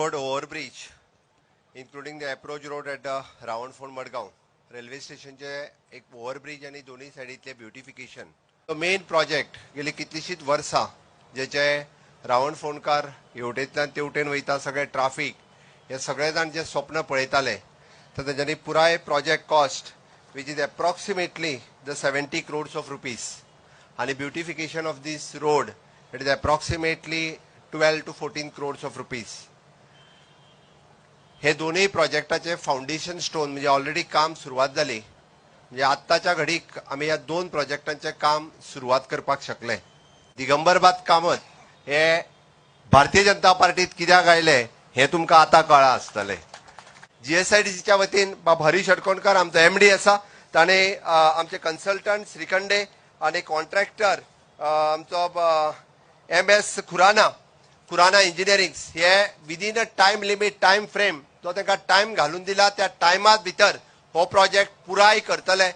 Road overbridge, including the approach road at the Rawanphond Madgaon railway स्टेशनचे एक overbridge आणि दोन्ही साइडीतले ब्युटिफिकेशन मेन प्रोजेक्ट गेली कितलीशीच वर्सां जेचे रावणफोंडकार हेवटेंतल्यान तेवटेन वयता सगळे ट्राफिक हे सगळे जाण जे स्वप्न पळयताले तर तेंच्यांनी पुराय project cost which is approximately the 70 crores of rupees आणि beautification of this road it is approximately 12 to 14 crores of rupees. हे दोन्ही प्रोजेक्टाचे फाउंडेशन स्टोन म्हणजे ऑलरेडी काम सुरुवात झाली म्हणजे आत्ताच्या घडीक आम्ही या दोन प्रोजेक्टांचे काम सुरुवात करपाक शकले. दिगंबरबाद कामत हे भारतीय जनता पार्टीत कित्याक आयले हे तुमकां आतां कळ्ळां आसतलें. जीएसआयडीसीच्या वतीन बाब हरीश अडकोणकर आमचो एमडी आसा ताणे आमचे कन्सल्टंट श्रीखंडे आणि कॉन्ट्रॅक्टर आमचो MS खुराना इंजिनियरिंग हे within a time limit time frame तो तांकां टाइम घालून दिला त्या टायमा भितर हो प्रोजेक्ट पुराय करतले